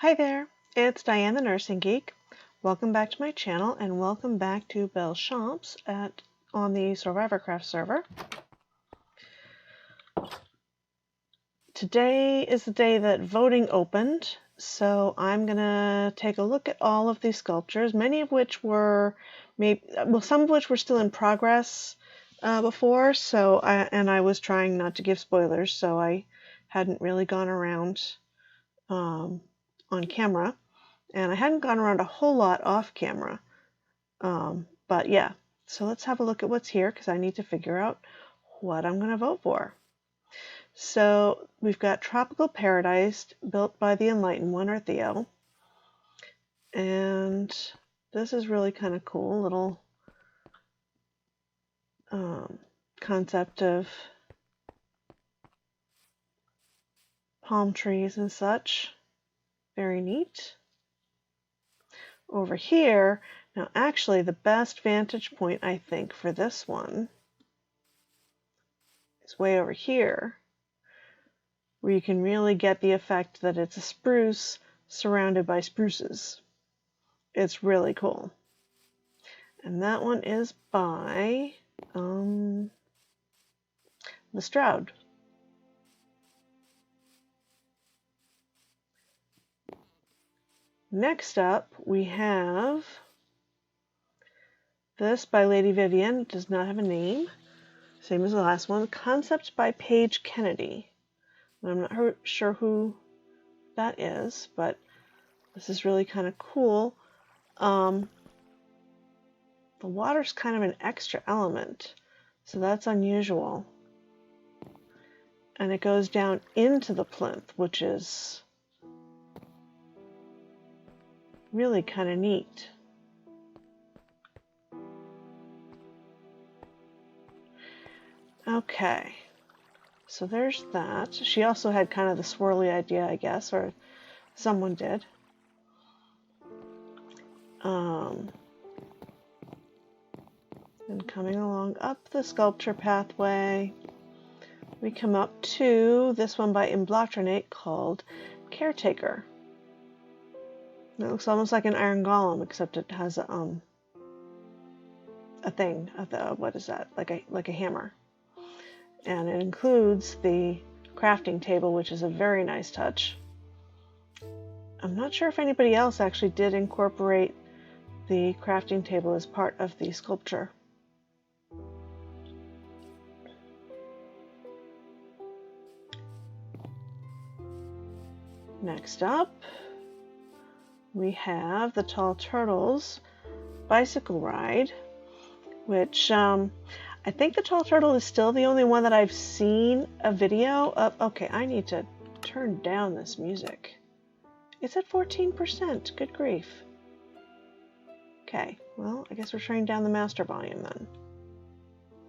Hi there, it's Diane the Nursing Geek. Welcome back to my channel and welcome back to Belleschamps on the SoarvivorCraft server. Today is the day that voting opened, so I'm gonna take a look at all of these sculptures, many of which were some of which were still in progress before, I was trying not to give spoilers, so I hadn't really gone around on camera. And I hadn't gone around a whole lot off camera. But yeah, so let's have a look at what's here because I need to figure out what I'm going to vote for. So we've got Tropical Paradise built by the Enlightened One, or Theo. And this is really kind of cool, little concept of palm trees and such. Very neat. Over here, now actually the best vantage point I think for this one is way over here, where you can really get the effect that it's a spruce surrounded by spruces. It's really cool. And that one is by the Stroud. Next up, we have this by Lady Vivian. It does not have a name. Same as the last one. Concept by Paige Kennedy. I'm not sure who that is, but this is really kind of cool. The water's kind of an extra element, so that's unusual. And it goes down into the plinth, which is really kind of neat. Okay, so there's that. She also had kind of the swirly idea, I guess, or someone did. And coming along up the sculpture pathway, we come up to this one by Imblotronate called Caretaker. It looks almost like an iron golem, except it has a thing. What is that? Like a hammer. And it includes the crafting table, which is a very nice touch. I'm not sure if anybody else actually did incorporate the crafting table as part of the sculpture. Next up, we have the Tall Turtles bicycle ride, which I think the Tall Turtle is still the only one that I've seen a video of. Okay, I need to turn down this music. It's at 14%. Good grief. Okay, well, I guess we're turning down the master volume then.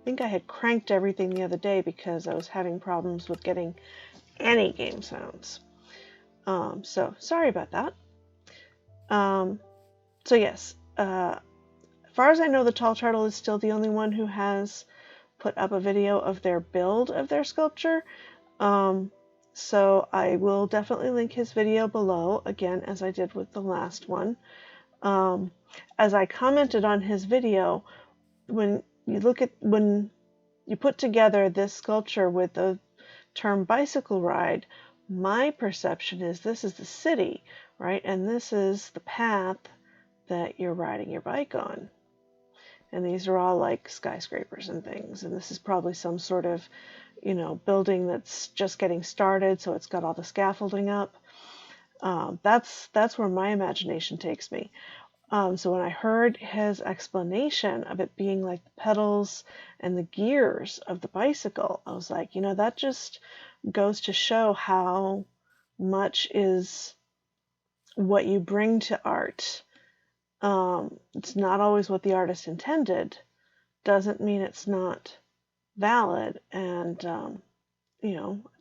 I think I had cranked everything the other day because I was having problems with getting any game sounds. So sorry about that. So yes, as far as I know, the Tall Turtle is still the only one who has put up a video of their build of their sculpture. So I will definitely link his video below, again, as I did with the last one. As I commented on his video, when you put together this sculpture with the term bicycle ride, my perception is this is the city, right? And this is the path that you're riding your bike on. And these are all like skyscrapers and things. And this is probably some sort of, building that's just getting started. So it's got all the scaffolding up. That's where my imagination takes me. So when I heard his explanation of it being like the pedals and the gears of the bicycle, I was like, that just goes to show how much is what you bring to art. It's not always what the artist intended. Doesn't mean it's not valid, and a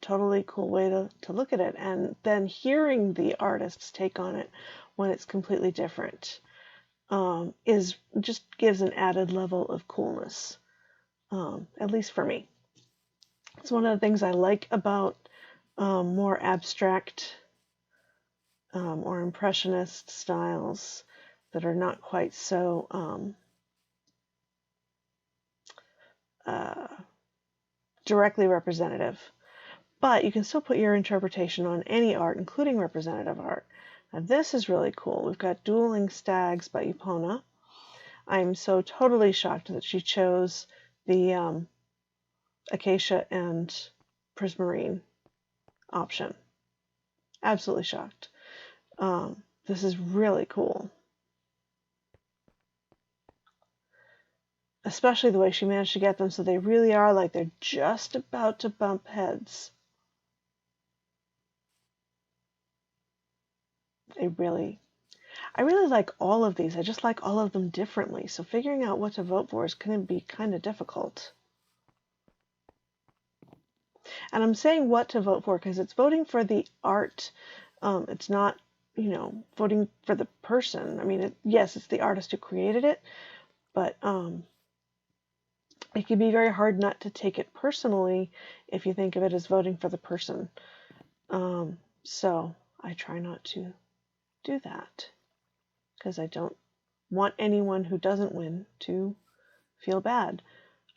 totally cool way to look at it. And then hearing the artist's take on it when it's completely different just gives an added level of coolness, at least for me. It's one of the things I like about more abstract or impressionist styles that are not quite so directly representative. But you can still put your interpretation on any art, including representative art. Now this is really cool. We've got Dueling Stags by Epona. I'm so totally shocked that she chose the acacia and prismarine option. Absolutely shocked. This is really cool. Especially the way she managed to get them so they really are like they're just about to bump heads. I really like all of these. I just like all of them differently. So figuring out what to vote for is going to be kind of difficult. And I'm saying what to vote for because it's voting for the art. It's not, voting for the person. I mean, yes, it's the artist who created it, but it can be very hard not to take it personally if you think of it as voting for the person. So I try not to do that because I don't want anyone who doesn't win to feel bad.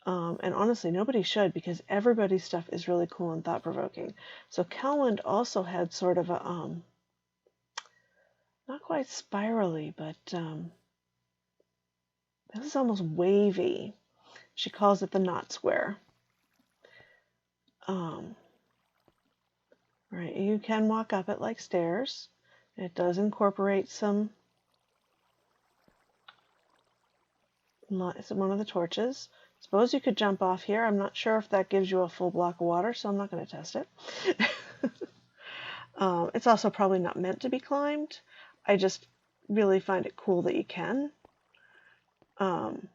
And honestly, nobody should because everybody's stuff is really cool and thought-provoking. So Kelwind also had sort of a, not quite spirally, but this is almost wavy. She calls it the knot square. Right, you can walk up it like stairs. It does incorporate some, it's one of the torches. Suppose you could jump off here. I'm not sure if that gives you a full block of water, so I'm not going to test it. It's also probably not meant to be climbed. I just really find it cool that you can. And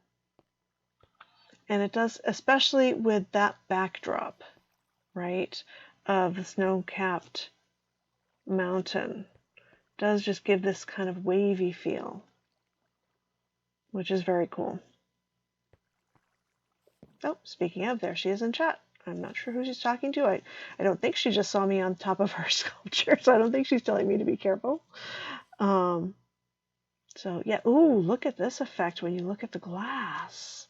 it does, especially with that backdrop, right, of the snow-capped mountain, does just give this kind of wavy feel, which is very cool. Oh, speaking of, there she is in chat. I'm not sure who she's talking to. I don't think she just saw me on top of her sculpture, so I don't think she's telling me to be careful. So yeah, ooh, look at this effect when you look at the glass.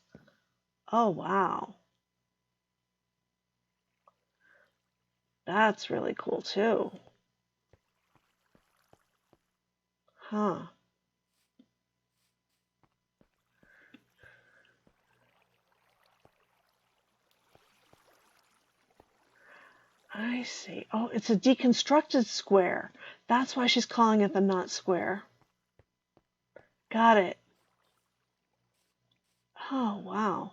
Oh, wow. That's really cool too. Huh. I see. Oh, it's a deconstructed square. That's why she's calling it the knot square. Got it. Oh, wow.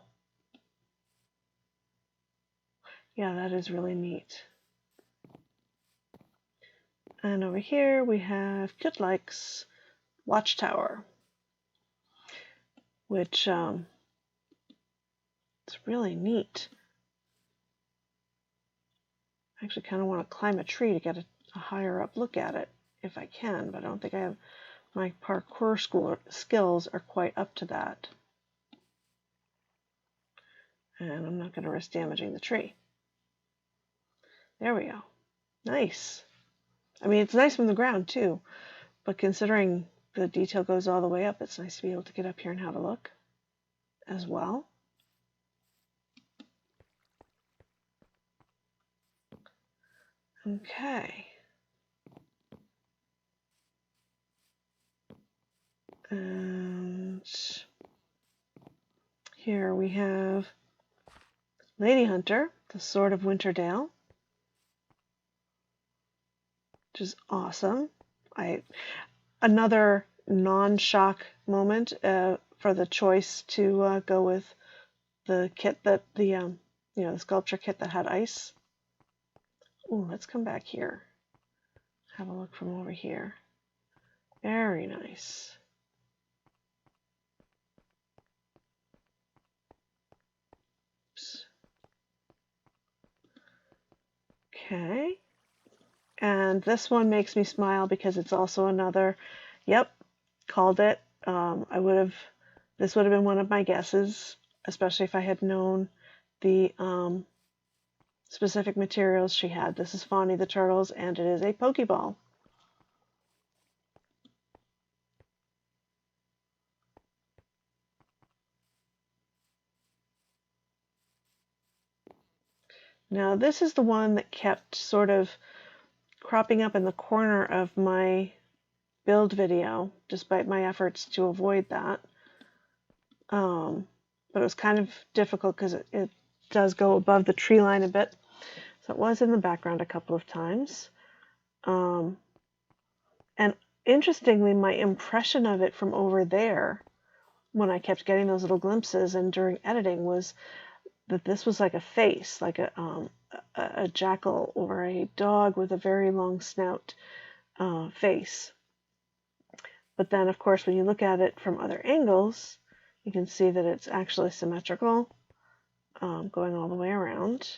Yeah, that is really neat. And over here we have Kjötleik's watchtower, which it's really neat. I actually kind of want to climb a tree to get a higher up look at it if I can, but I don't think I have, my parkour skills are quite up to that. And I'm not going to risk damaging the tree. There we go. Nice. I mean, it's nice from the ground too, but considering the detail goes all the way up, it's nice to be able to get up here and have a look as well. Okay. And here we have Lady Hunter, the Sword of Winterdale, which is awesome. Another non-shock moment for the choice to go with the kit that the sculpture kit that had ice. Ooh, let's come back here. Have a look from over here. Very nice. Oops. Okay. And this one makes me smile because it's also another, yep, called it. This would have been one of my guesses, especially if I had known the specific materials she had. This is Fawny the Turtles, and it is a Pokeball. Now this is the one that kept sort of cropping up in the corner of my build video, despite my efforts to avoid that. But it was kind of difficult because it does go above the tree line a bit. So it was in the background a couple of times. And interestingly, my impression of it from over there, when I kept getting those little glimpses and during editing, was that this was like a face, like a jackal or a dog with a very long snout face. But then, of course, when you look at it from other angles, you can see that it's actually symmetrical, going all the way around.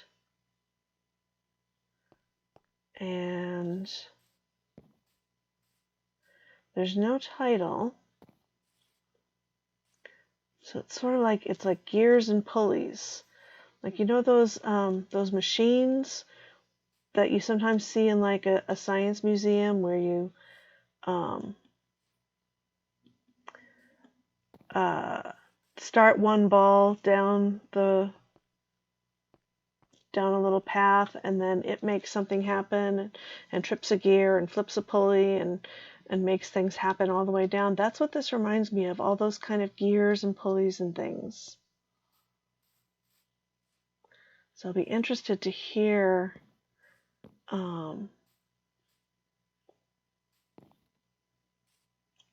And there's no title. So it's sort of like, it's like gears and pulleys. Like, you know those machines that you sometimes see in like a science museum where you start one ball down a little path, and then it makes something happen and trips a gear and flips a pulley and makes things happen all the way down. That's what this reminds me of, all those kind of gears and pulleys and things. So I'll be interested to hear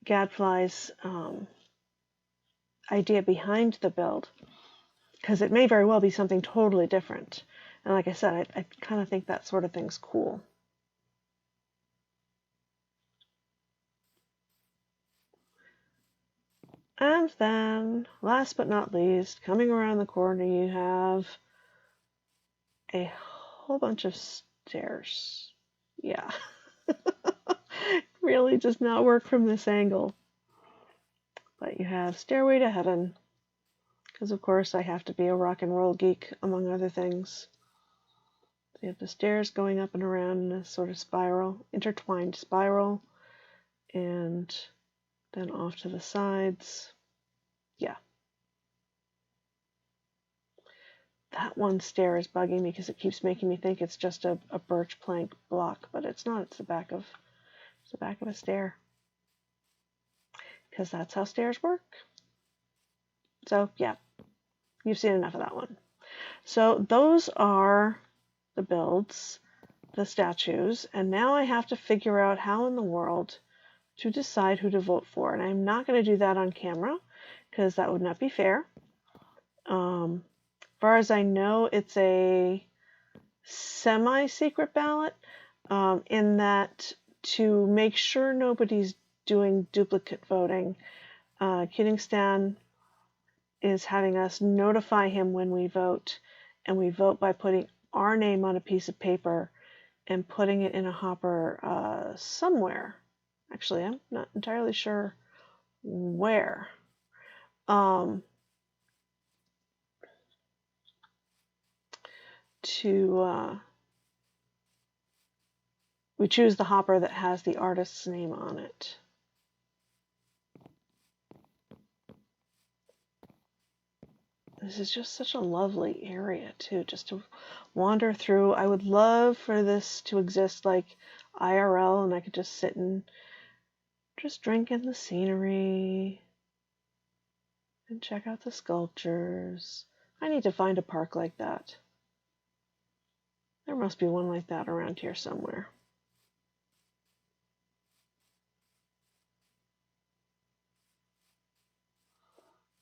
Gadfly's idea behind the build, because it may very well be something totally different. And like I said, I kind of think that sort of thing's cool. And then, last but not least, coming around the corner, you have a whole bunch of stairs. Yeah. Really does not work from this angle. But you have Stairway to Heaven, because of course I have to be a rock and roll geek, among other things. So you have the stairs going up and around in a sort of spiral, intertwined spiral, and then off to the sides. Yeah. That one stair is bugging me because it keeps making me think it's just a birch plank block, but it's not. It's the back of a stair. Because that's how stairs work. So yeah, you've seen enough of that one. So those are the builds, the statues, and now I have to figure out how in the world to decide who to vote for. And I'm not going to do that on camera because that would not be fair. As far as I know, it's a semi-secret ballot, in that to make sure nobody's doing duplicate voting, Kjötleik is having us notify him when we vote, and we vote by putting our name on a piece of paper and putting it in a hopper somewhere. Actually, I'm not entirely sure where. We choose the hopper that has the artist's name on it. This is just such a lovely area too, just to wander through. I would love for this to exist like IRL, and I could just sit and just drink in the scenery and check out the sculptures. I need to find a park like that. There must be one like that around here somewhere.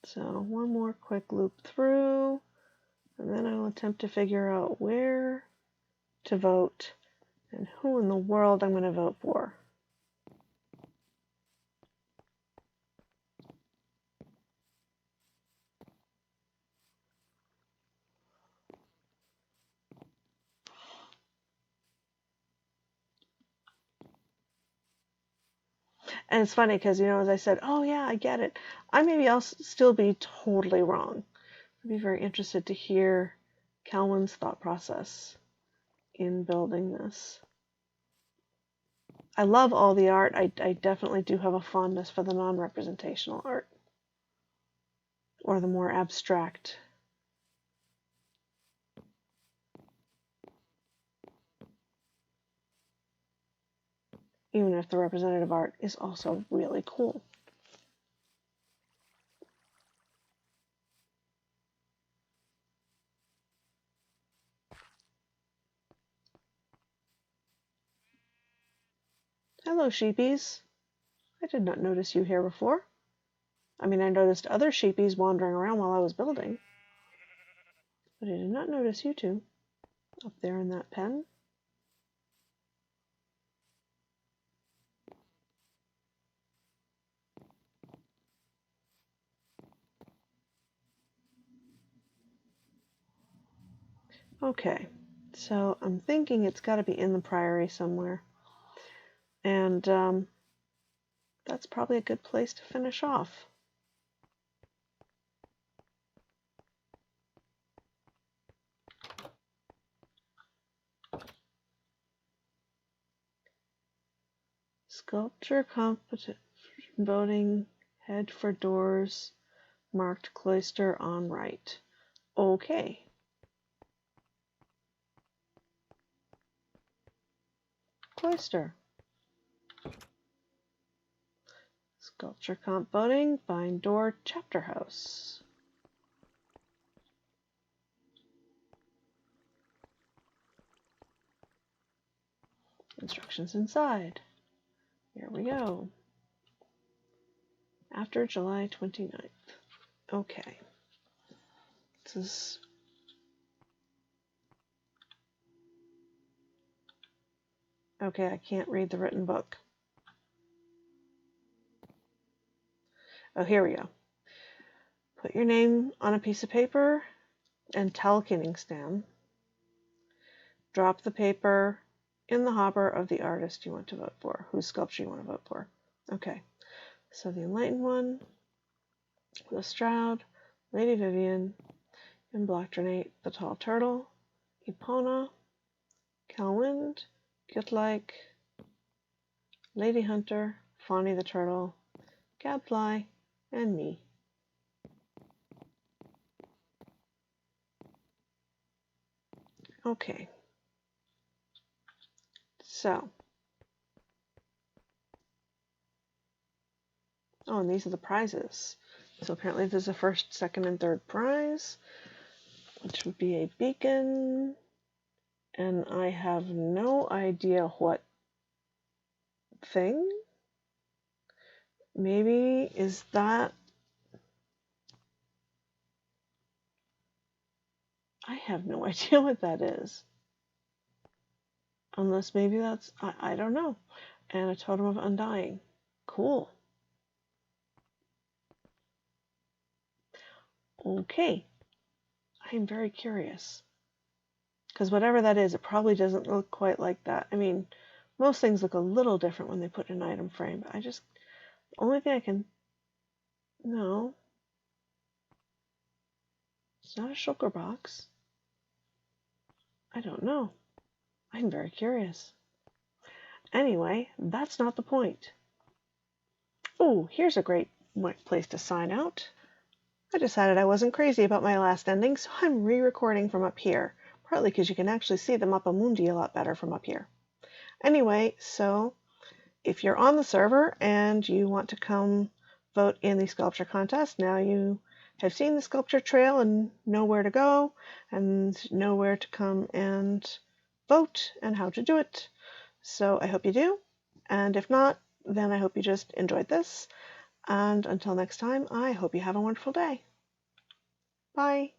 So one more quick loop through, and then I will attempt to figure out where to vote and who in the world I'm going to vote for. And it's funny because, as I said, oh yeah, I get it. I'll still be totally wrong. I'd be very interested to hear Calwin's thought process in building this. I love all the art. I definitely do have a fondness for the non-representational art, or the more abstract. even if the representative art is also really cool. Hello, sheepies. I did not notice you here before. I mean, I noticed other sheepies wandering around while I was building, but I did not notice you two up there in that pen. Okay, so I'm thinking it's got to be in the priory somewhere, and that's probably a good place to finish off. Sculpture competition voting, head for doors, marked cloister on right. Okay. Cloister. Sculpture comp voting, find door, chapter house. Instructions inside. Here we go. After July 29th. Okay. This is... Okay, I can't read the written book. Oh, here we go. Put your name on a piece of paper and talcuming stem. Drop the paper in the hopper of the artist you want to vote for, whose sculpture you want to vote for. Okay, so the Enlightened One, Lestrade, Lady Vivian, Indoctrinate, the Tall Turtle, Epona, Calwind, Kjötleik, Lady Hunter, Fawny the Turtle, Gadfly, and me. Okay. So. Oh, and these are the prizes. So apparently there's a first, second, and third prize, which would be a beacon. And I have no idea what thing. Maybe is that... I have no idea what that is. Unless maybe that's... I don't know. And a totem of undying. Cool. Okay. I'm very curious. Because whatever that is, it probably doesn't look quite like that. I mean, most things look a little different when they put in an item frame, but the only thing I can... No. It's not a shulker box. I don't know. I'm very curious. Anyway, that's not the point. Oh, here's a great place to sign out. I decided I wasn't crazy about my last ending, so I'm re-recording from up here. Partly because you can actually see the Mappa Mundi a lot better from up here. Anyway, so if you're on the server and you want to come vote in the sculpture contest, now you have seen the sculpture trail and know where to go and know where to come and vote and how to do it. So I hope you do. And if not, then I hope you just enjoyed this. And until next time, I hope you have a wonderful day. Bye.